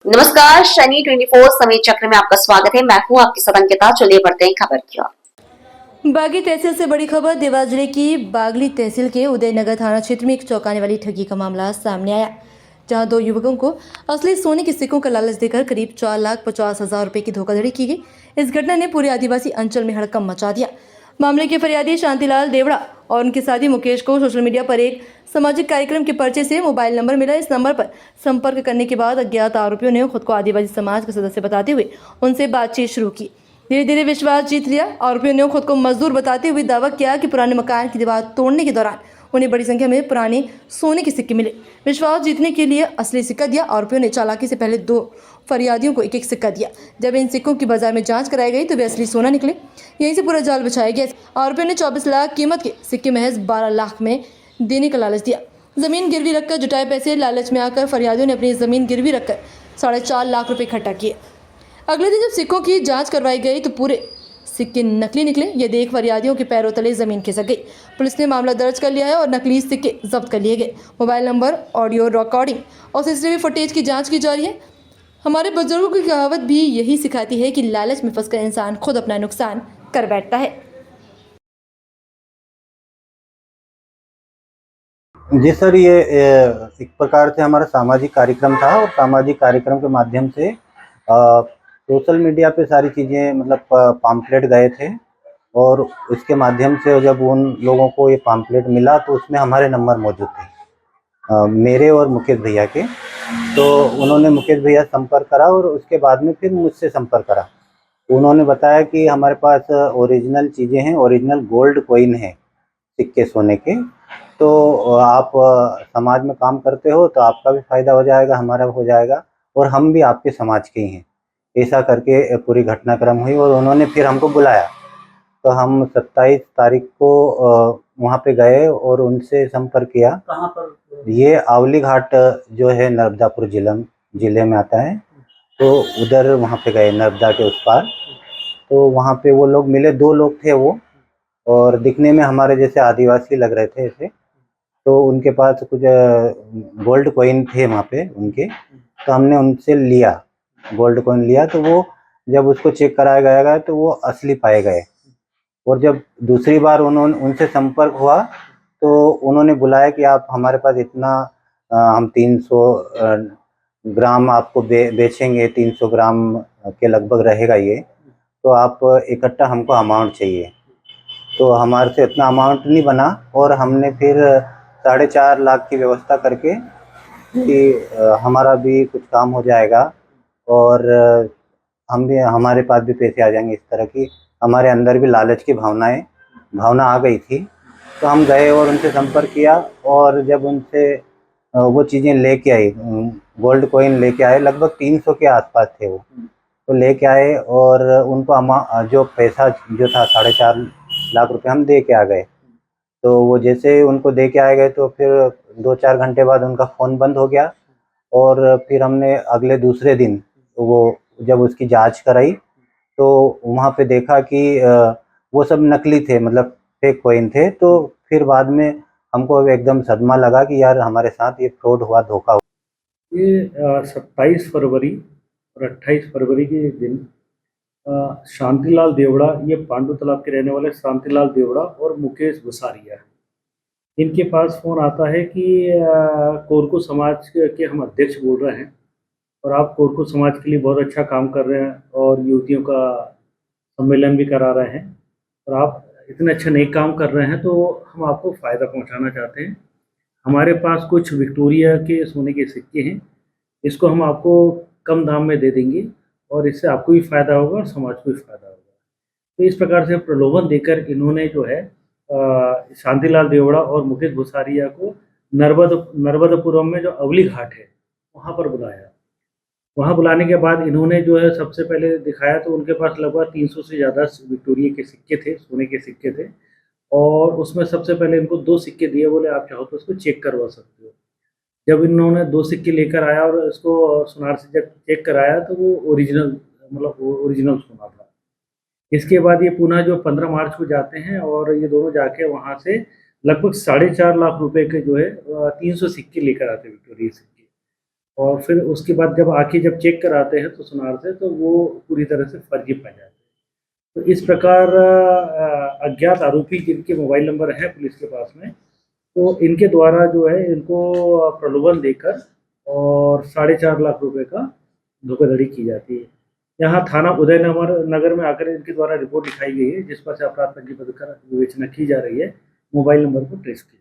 नमस्कार, शनि 24 समय चक्र में आपका स्वागत है। मैं हूं आपकी सतंकिता। चलिए बढ़ते हैं खबर की ओर। बागी तहसील से बड़ी खबर। देवास जिले की बागली तहसील के उदयनगर थाना क्षेत्र में एक चौंकाने वाली ठगी का मामला सामने आया, जहां दो युवकों को असली सोने के सिक्कों का लालच देकर करीब 4,50,000 रुपए की धोखाधड़ी की गई। इस घटना ने पूरे आदिवासी अंचल में हड़कंप मचा दिया। मामले के फरियादी शांतिलाल देवड़ा और उनके साथी मुकेश को सोशल मीडिया पर एक सामाजिक कार्यक्रम के पर्चे से मोबाइल नंबर मिला। इस नंबर पर संपर्क करने के बाद अज्ञात आरोपियों ने खुद को आदिवासी समाज का सदस्य बताते हुए उनसे बातचीत शुरू की। धीरे धीरे विश्वास जीत लिया। आरोपियों ने खुद को मजदूर बताते हुए दावा किया कि पुराने मकान की दीवार तोड़ने के दौरान उन्हें बड़ी संख्या में पुराने सोने के सिक्के मिले। विश्वास जीतने के लिए असली सिक्का दिया। आरोपियों ने चालाकी से पहले दो फरियादियों को एक एक सिक्का दिया। जब इन सिक्कों की बाजार में जांच कराई गई तो वे असली सोना निकले। यहीं से पूरा जाल बिछाया गया। आरोपियों ने 24 लाख कीमत के सिक्के महज 12 लाख में देने का लालच दिया। जमीन गिरवी रखकर जुटाए पैसे लालच में आकर फरियादियों ने अपनी जमीन गिरवी रखकर 4.5 लाख रुपए इकट्ठा किए। अगले दिन जब सिक्कों की जांच करवाई गई तो पूरे सिक्के नकली निकले। ये देख फरियादियों के पैरों तले जमीन खिसक गई। पुलिस ने मामला दर्ज कर लिया है और नकली सिक्के जब्त कर लिए गए। मोबाइल नंबर, ऑडियो रिकॉर्डिंग और सीसीटीवी फुटेज की जांच की जा रही है। हमारे बुजुर्गों की कहावत भी यही सिखाती है कि लालच में फंसकर इंसान खुद अपना नुकसान कर बैठता है। जी सर, ये एक प्रकार से हमारा सामाजिक कार्यक्रम था और सामाजिक कार्यक्रम के माध्यम से सोशल मीडिया पे सारी चीज़ें मतलब पम्फलेट गए थे और इसके माध्यम से जब उन लोगों को ये पम्फलेट मिला तो उसमें हमारे नंबर मौजूद थे, मेरे और मुकेश भैया के। तो उन्होंने मुकेश भैया संपर्क करा और उसके बाद में फिर मुझसे संपर्क करा। उन्होंने बताया कि हमारे पास ओरिजिनल चीज़ें हैं, ओरिजिनल गोल्ड कॉइन है, सिक्के सोने के। तो आप समाज में काम करते हो तो आपका भी फ़ायदा हो जाएगा, हमारा भी हो जाएगा और हम भी आपके समाज के ही हैं। ऐसा करके पूरी घटनाक्रम हुई और उन्होंने फिर हमको बुलाया। तो हम 27 तारीख को वहाँ पे गए और उनसे संपर्क किया। कहाँ पर? ये आवली घाट जो है नर्मदापुर जिले में आता है, तो उधर वहाँ पे गए, नर्मदा के उस पार। तो वहाँ पे वो लोग मिले, 2 लोग थे वो, और दिखने में हमारे जैसे आदिवासी लग रहे थे ऐसे। तो उनके पास कुछ गोल्ड कॉइन थे वहाँ पे उनके। तो हमने उनसे लिया, गोल्ड कॉइन लिया। तो वो जब उसको चेक कराया गया तो वो असली पाए गए। और जब दूसरी बार उनसे संपर्क हुआ तो उन्होंने बुलाया कि आप हमारे पास इतना हम 300 ग्राम आपको बेचेंगे, 300 ग्राम के लगभग रहेगा ये, तो आप इकट्ठा हमको अमाउंट चाहिए। तो हमारे से इतना अमाउंट नहीं बना और हमने फिर 4.5 लाख की व्यवस्था करके कि हमारा भी कुछ काम हो जाएगा और हम भी, हमारे पास भी पैसे आ जाएंगे। इस तरह की हमारे अंदर भी लालच की भावना आ गई थी। तो हम गए और उनसे संपर्क किया और जब उनसे वो चीज़ें लेके आए, गोल्ड कॉइन लेके आए, लगभग 300 के आसपास थे वो। तो लेके आए और उनको जो पैसा जो था 4.5 लाख रुपए हम दे के आ गए। तो वो जैसे उनको दे के आ गए तो फिर 2-4 घंटे बाद उनका फ़ोन बंद हो गया। और फिर हमने अगले दूसरे दिन वो जब उसकी जांच कराई तो वहाँ पे देखा कि वो सब नकली थे, मतलब फेक कॉइन थे। तो फिर बाद में हमको एकदम सदमा लगा कि यार हमारे साथ ये फ्रॉड हुआ, धोखा हुआ। ये 27 फरवरी और 28 फरवरी के दिन शांतिलाल देवड़ा, ये पांडु तालाब के रहने वाले शांतिलाल देवड़ा और मुकेश भुसारिया, इनके पास फ़ोन आता है कि कोरकू समाज के हम अध्यक्ष बोल रहे हैं और आप कोरकू समाज के लिए बहुत अच्छा काम कर रहे हैं और युवतियों का सम्मेलन भी करा रहे हैं और आप इतने अच्छे नेक काम कर रहे हैं, तो हम आपको फ़ायदा पहुंचाना चाहते हैं। हमारे पास कुछ विक्टोरिया के सोने के सिक्के हैं, इसको हम आपको कम दाम में दे देंगे और इससे आपको भी फ़ायदा होगा और समाज को भी फ़ायदा होगा। तो इस प्रकार से प्रलोभन देकर इन्होंने जो है शांतिलाल देवड़ा और मुकेश भुसारिया को नर्मदापुरम में जो अवली घाट है वहाँ पर बुलाया। वहाँ बुलाने के बाद इन्होंने जो है सबसे पहले दिखाया तो उनके पास लगभग 300 से ज़्यादा विक्टोरिया के सिक्के थे, सोने के सिक्के थे। और उसमें सबसे पहले इनको 2 सिक्के दिए, बोले आप चाहो तो इसको चेक करवा सकते हो। जब इन्होंने 2 सिक्के लेकर आया और इसको सुनार से जब चेक कराया तो वो ओरिजिनल, मतलब वो ओरिजिनल सोना था। इसके बाद ये पुनः जो 15 मार्च को जाते हैं और ये दोनों जाके वहाँ से लगभग 4.5 लाख रुपए के जो है 300 सिक्के लेकर आते हैं, विक्टोरिया सिक्के। और फिर उसके बाद जब चेक कराते हैं तो सुनार से, तो वो पूरी तरह से फर्जी पाए जाते हैं। तो इस प्रकार अज्ञात आरोपी जिनके मोबाइल नंबर है पुलिस के पास में, तो इनके द्वारा जो है इनको प्रलोभन देकर और 4.5 लाख रुपए का धोखाधड़ी की जाती है। यहाँ थाना नगर में आकर इनके द्वारा रिपोर्ट लिखाई गई है, जिस पर से अपराध पंजीबद्ध कर विवेचना की जा रही है, मोबाइल नंबर को ट्रेस किया।